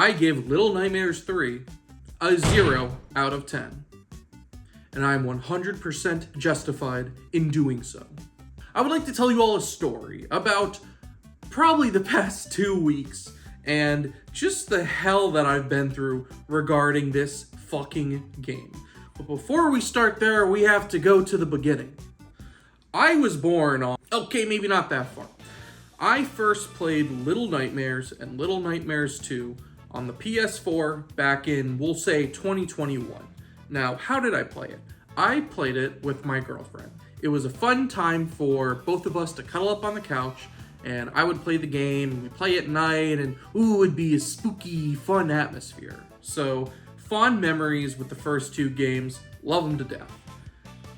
I give Little Nightmares 3 a 0 out of 10. And I'm 100% justified in doing so. I would like to tell you all a story about probably the past 2 weeks and just the hell that I've been through regarding this fucking game. But before we start there, we have to go to the beginning. I was born on... Okay, maybe not that far. I first played Little Nightmares and Little Nightmares 2 on the PS4 back in, we'll say, 2021. Now, how did I play it? I played it with my girlfriend. It was a fun time for both of us to cuddle up on the couch, and I would play the game, we'd play at night, and ooh, it would be a spooky, fun atmosphere. So, fond memories with the first 2 games, love them to death.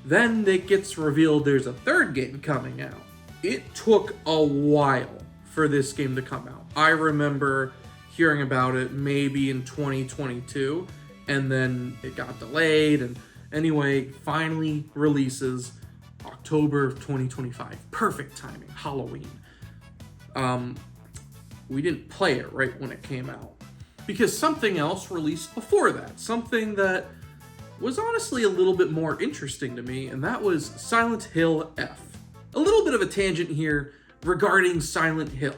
Then it gets revealed there's a third game coming out. It took a while for this game to come out. I remember hearing about it maybe in 2022, and then it got delayed, and anyway, finally releases October of 2025. Perfect timing, Halloween. We didn't play it right when it came out, because something else released before that, something that was honestly a little bit more interesting to me, and that was Silent Hill F. A little bit of a tangent here regarding Silent Hill.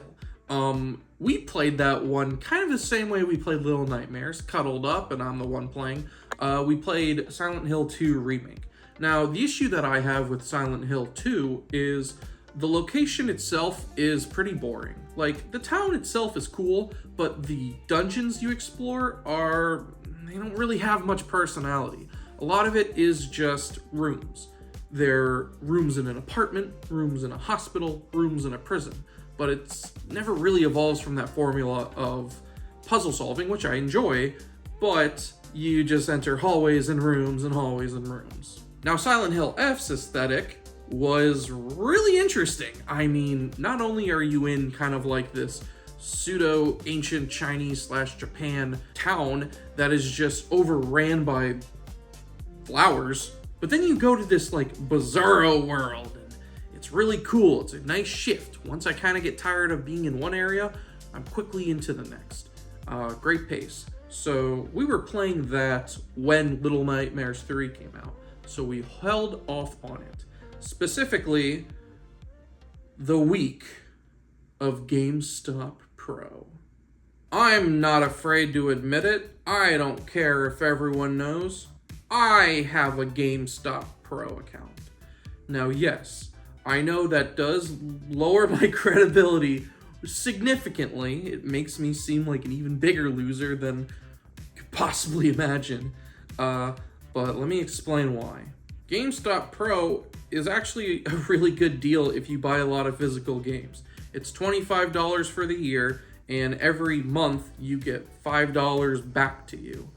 We played that one kind of the same way we played Little Nightmares, cuddled up, and I'm the one playing. We played Silent Hill 2 Remake. Now, the issue that I have with Silent Hill 2 is the location itself is pretty boring. Like, the town itself is cool, but the dungeons you explore they don't really have much personality. A lot of it is just rooms. They're rooms in an apartment, rooms in a hospital, rooms in a prison. But it's never really evolves from that formula of puzzle solving, which I enjoy, but you just enter hallways and rooms and hallways and rooms. Now, Silent Hill F's aesthetic was really interesting. I mean, not only are you in kind of like this pseudo-ancient Chinese/Japan town that is just overran by flowers, but then you go to this like bizarro world, and it's really cool. It's a nice shift. Once I kind of get tired of being in one area, I'm quickly into the next. Great pace. So we were playing that when Little Nightmares 3 came out, so we held off on it. Specifically, the week of GameStop Pro. I'm not afraid to admit it. I don't care if everyone knows. I have a GameStop Pro account. Now, yes, I know that does lower my credibility significantly. It makes me seem like an even bigger loser than I could possibly imagine. But let me explain why. GameStop Pro is actually a really good deal if you buy a lot of physical games. It's $25 for the year, and every month you get $5 back to you.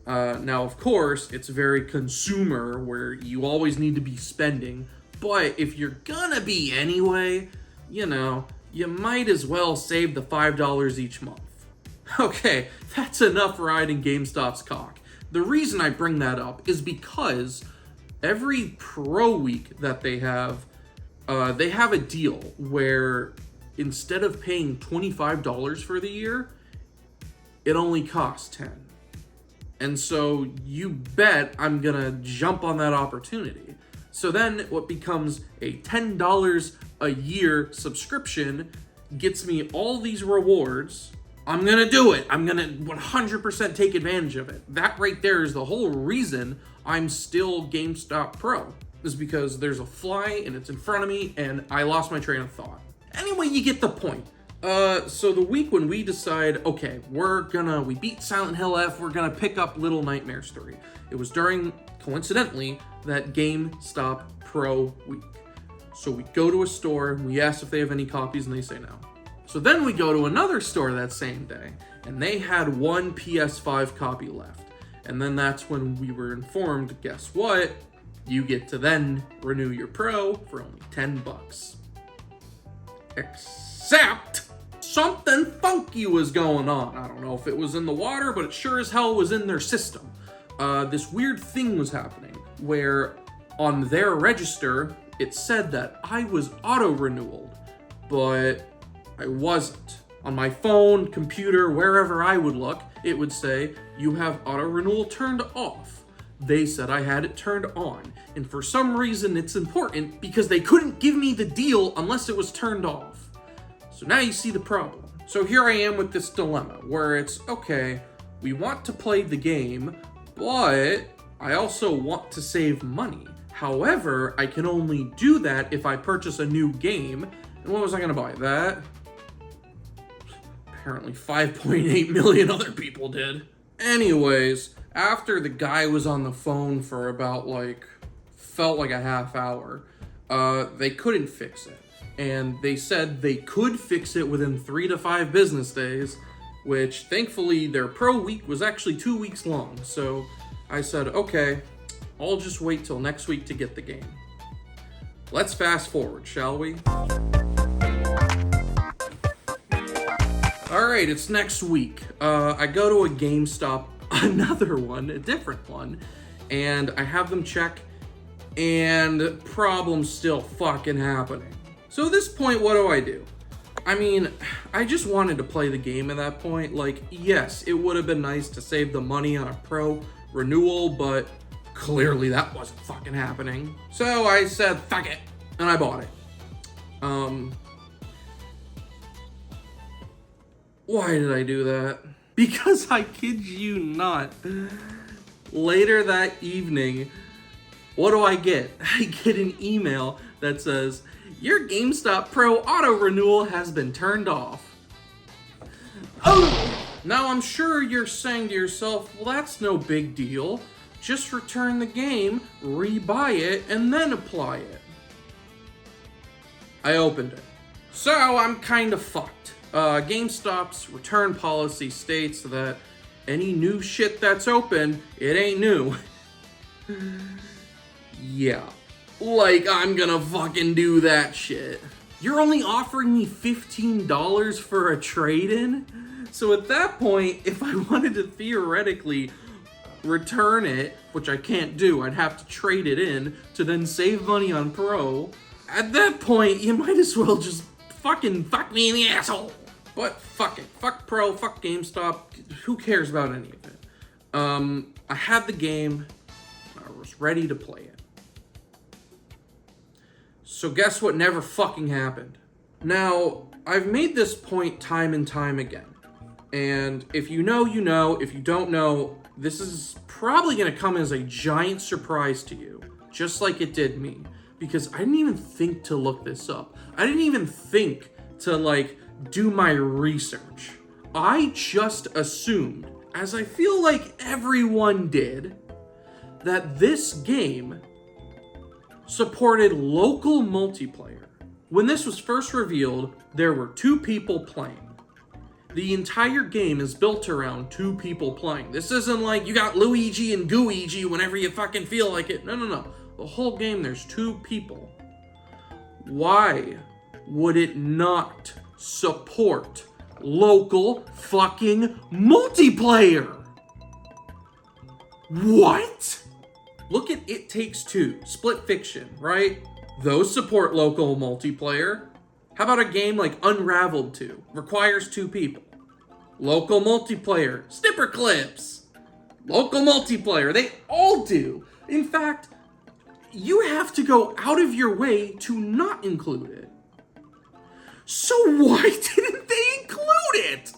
Now, of course, it's very consumer, where you always need to be spending, but if you're gonna be anyway, you might as well save the $5 each month. Okay, that's enough riding GameStop's cock. The reason I bring that up is because every Pro Week that they have a deal where instead of paying $25 for the year, it only costs $10. And so you bet I'm gonna jump on that opportunity. So then what becomes a $10 a year subscription gets me all these rewards. I'm gonna do it. I'm gonna 100% take advantage of it. That right there is the whole reason I'm still GameStop Pro, is because there's a fly and it's in front of me and I lost my train of thought. Anyway, you get the point. So the week when we decide, okay, we beat Silent Hill F, we're gonna pick up Little Nightmares 3. It was during, coincidentally, that GameStop Pro week. So we go to a store, we ask if they have any copies, and they say no. So then we go to another store that same day, and they had one PS5 copy left. And then that's when we were informed, guess what? You get to then renew your Pro for only $10. Except something funky was going on. I don't know if it was in the water, but it sure as hell was in their system. This weird thing was happening where on their register, it said that I was auto-renewaled, but I wasn't. On my phone, computer, wherever I would look, it would say, you have auto renewal turned off. They said I had it turned on. And for some reason it's important because they couldn't give me the deal unless it was turned off. So now you see the problem. So here I am with this dilemma where it's, okay, we want to play the game, but I also want to save money. However, I can only do that if I purchase a new game. And what was I gonna buy? That? Apparently 5.8 million other people did. Anyways, after the guy was on the phone for about felt like a half hour, they couldn't fix it. And they said they could fix it within 3 to 5 business days, which thankfully their pro week was actually 2 weeks long. So I said, okay, I'll just wait till next week to get the game. Let's fast forward, shall we? Alright, it's next week. I go to a GameStop, another one, a different one, and I have them check, and problems still fucking happening. So at this point, what do? I mean, I just wanted to play the game at that point. Yes, it would have been nice to save the money on a pro renewal, but clearly that wasn't fucking happening. So I said, fuck it, and I bought it. Why did I do that? Because I kid you not, later that evening, what do I get? I get an email that says, your GameStop Pro auto renewal has been turned off. Oh! Now I'm sure you're saying to yourself, well, that's no big deal. Just return the game, rebuy it, and then apply it. I opened it. So I'm kind of fucked. GameStop's return policy states that any new shit that's open, it ain't new. Yeah. I'm gonna fucking do that shit. You're only offering me $15 for a trade-in? So at that point, if I wanted to theoretically return it, which I can't do, I'd have to trade it in to then save money on Pro. At that point, you might as well just fucking fuck me in the asshole. But fuck it. Fuck Pro, fuck GameStop. Who cares about any of it? I had the game. I was ready to play it. So guess what never fucking happened? Now, I've made this point time and time again. And if you know, you know. If you don't know, this is probably going to come as a giant surprise to you. Just like it did me. Because I didn't even think to look this up. I didn't even think to, do my research. I just assumed, as I feel like everyone did, that this game supported local multiplayer. When this was first revealed, there were 2 people playing. The entire game is built around 2 people playing. This isn't like you got Luigi and Gooigi whenever you fucking feel like it. No. The whole game, there's 2 people. Why would it not support local fucking multiplayer? What? Look at It Takes Two, Split Fiction, right? Those support local multiplayer. How about a game like Unraveled 2? Requires 2 people. Local multiplayer. Snipper Clips. Local multiplayer. They all do. In fact, you have to go out of your way to not include it. So why didn't they include it?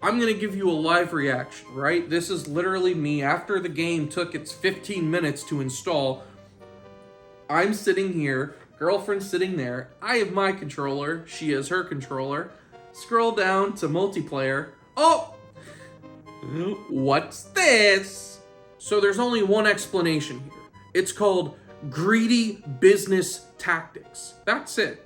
I'm gonna give you a live reaction, right? This is literally me after the game took its 15 minutes to install. I'm sitting here, girlfriend's sitting there, I have my controller, she has her controller. Scroll down to multiplayer. Oh! What's this? So there's only one explanation here. It's called greedy business tactics. That's it.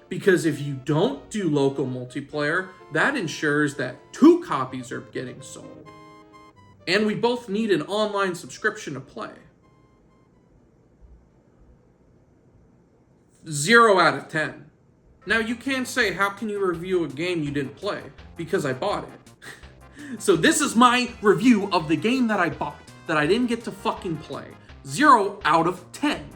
Because if you don't do local multiplayer, that ensures that 2 copies are getting sold. And we both need an online subscription to play. 0 out of 10. Now you can't say, how can you review a game you didn't play? Because I bought it. So this is my review of the game that I bought, that I didn't get to fucking play. 0 out of 10.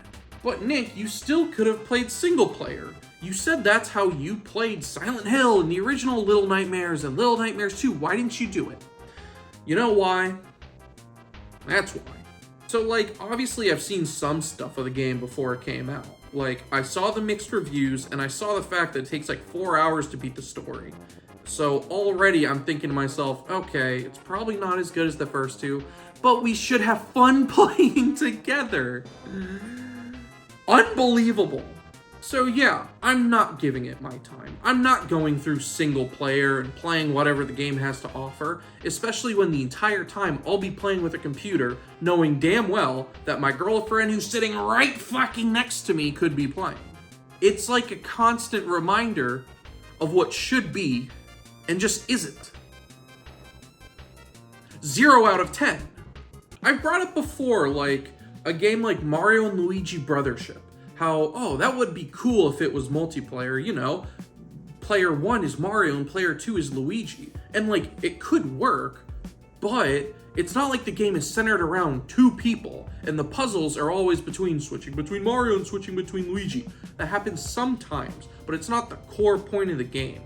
But Nick, you still could have played single player. You said that's how you played Silent Hill and the original Little Nightmares and Little Nightmares 2. Why didn't you do it? You know why? That's why. So, like, obviously I've seen some stuff of the game before it came out. Like, I saw the mixed reviews, and I saw the fact that it takes like 4 hours to beat the story. So already I'm thinking to myself, okay, it's probably not as good as the first two, but we should have fun playing together. Unbelievable. So yeah, I'm not giving it my time. I'm not going through single player and playing whatever the game has to offer, especially when the entire time I'll be playing with a computer, knowing damn well that my girlfriend who's sitting right fucking next to me could be playing. It's like a constant reminder of what should be and just isn't. 0 out of 10. I've brought up before, like, a game like Mario and Luigi Brothership. How, oh, that would be cool if it was multiplayer, you know. Player 1 is Mario and player 2 is Luigi. And, like, it could work, but it's not like the game is centered around 2 people, and the puzzles are always switching between Mario and switching between Luigi. That happens sometimes, but it's not the core point of the game.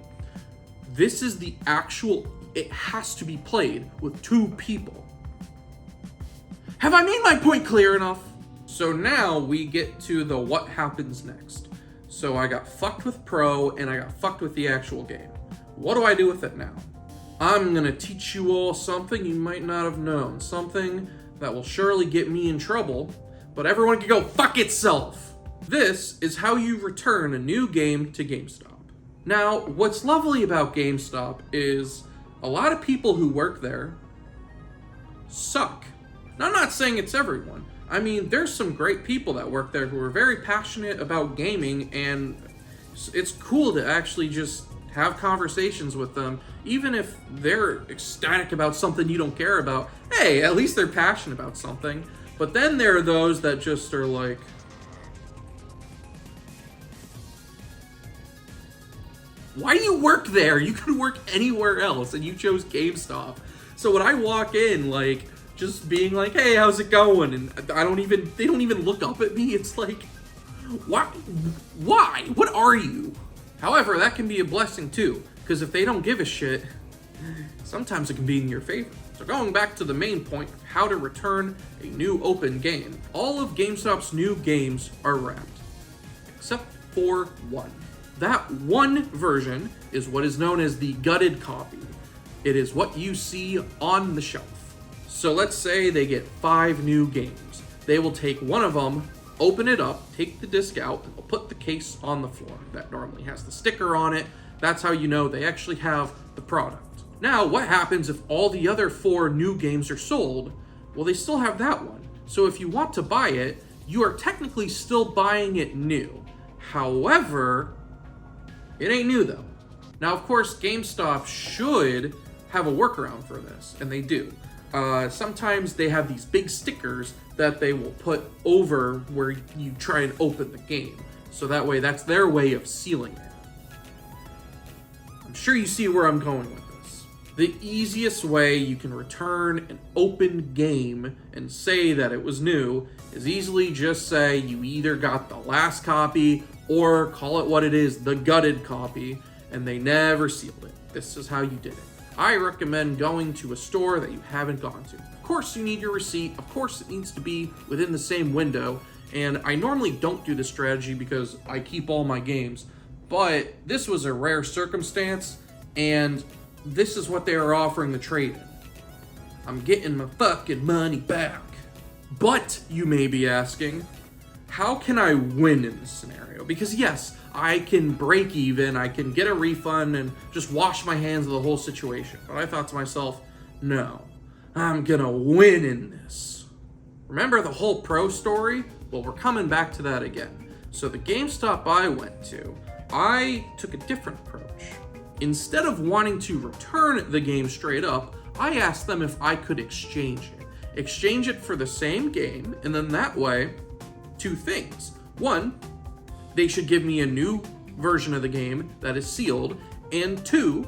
This is the actual, it has to be played with 2 people. Have I made my point clear enough? So now we get to the what happens next. So I got fucked with Pro and I got fucked with the actual game. What do I do with it now? I'm gonna teach you all something you might not have known. Something that will surely get me in trouble, but everyone can go fuck itself. This is how you return a new game to GameStop. Now, what's lovely about GameStop is a lot of people who work there suck. Now, I'm not saying it's everyone. I mean, there's some great people that work there who are very passionate about gaming, and it's cool to actually just have conversations with them, even if they're ecstatic about something you don't care about. Hey, at least they're passionate about something. But then there are those that just are like, why do you work there? You could work anywhere else, and you chose GameStop. So when I walk in, like, just being like, hey, how's it going? And they don't even look up at me. It's like, why? What are you? However, that can be a blessing too, because if they don't give a shit, sometimes it can be in your favor. So going back to the main point of how to return a new open game, all of GameStop's new games are wrapped, except for one. That one version is what is known as the gutted copy. It is what you see on the shelf. So let's say they get 5 new games. They will take one of them, open it up, take the disc out, and they'll put the case on the floor. That normally has the sticker on it. That's how you know they actually have the product. Now, what happens if all the other 4 new games are sold? Well, they still have that one. So if you want to buy it, you are technically still buying it new. However, it ain't new though. Now, of course, GameStop should have a workaround for this, and they do. Sometimes they have these big stickers that they will put over where you try and open the game. So that way, that's their way of sealing it. I'm sure you see where I'm going with this. The easiest way you can return an open game and say that it was new is easily just say you either got the last copy or call it what it is, the gutted copy, and they never sealed it. This is how you did it. I recommend going to a store that you haven't gone to. Of course you need your receipt, of course it needs to be within the same window, and I normally don't do this strategy because I keep all my games, but this was a rare circumstance, and this is what they are offering the trade-in. I'm getting my fucking money back. But, you may be asking, how can I win in this scenario? Because yes, I can break even, I can get a refund and just wash my hands of the whole situation. But I thought to myself, no, I'm gonna win in this. Remember the whole Pro story? Well, we're coming back to that again. So the GameStop I went to, I took a different approach. Instead of wanting to return the game straight up, I asked them if I could exchange it. Exchange it for the same game, and then that way, 2 things. 1, they should give me a new version of the game that is sealed, and 2,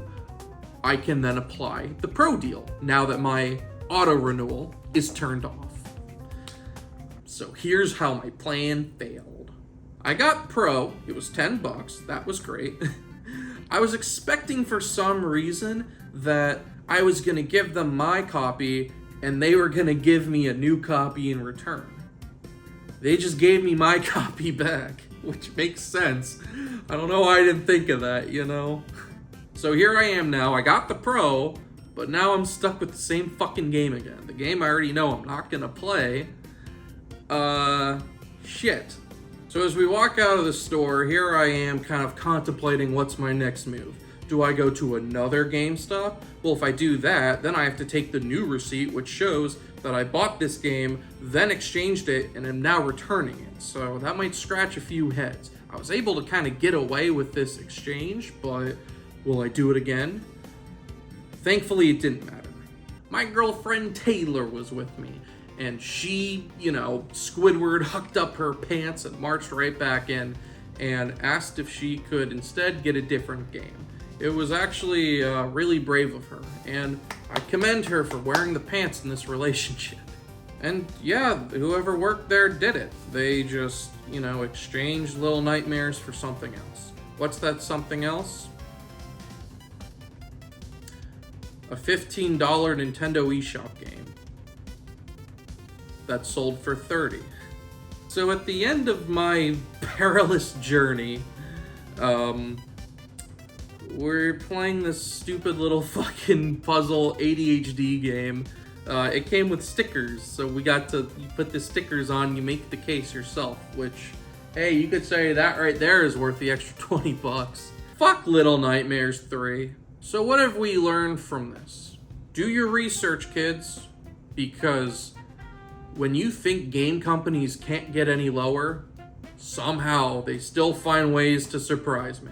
I can then apply the Pro deal now that my auto renewal is turned off. So here's how my plan failed. I got Pro, it was $10, that was great. I was expecting for some reason that I was gonna give them my copy and they were gonna give me a new copy in return. They just gave me my copy back, which makes sense. I don't know why I didn't think of that, you know? So here I am now, I got the Pro, but now I'm stuck with the same fucking game again. The game I already know I'm not gonna play. Shit. So as we walk out of the store, here I am kind of contemplating what's my next move. Do I go to another GameStop? Well, if I do that, then I have to take the new receipt, which shows that I bought this game, then exchanged it, and am now returning it. So that might scratch a few heads. I was able to kind of get away with this exchange, but will I do it again? Thankfully, it didn't matter. My girlfriend Taylor was with me, and she, Squidward hucked up her pants and marched right back in and asked if she could instead get a different game. It was actually really brave of her, and I commend her for wearing the pants in this relationship. And yeah, whoever worked there did it. They just, exchanged Little Nightmares for something else. What's that something else? A $15 Nintendo eShop game that sold for $30. So at the end of my perilous journey, we're playing this stupid little fucking puzzle ADHD game. It came with stickers, so we got to put the stickers on, you make the case yourself, which, hey, you could say that right there is worth the extra $20. Fuck Little Nightmares 3. So what have we learned from this? Do your research, kids, because when you think game companies can't get any lower, somehow they still find ways to surprise me.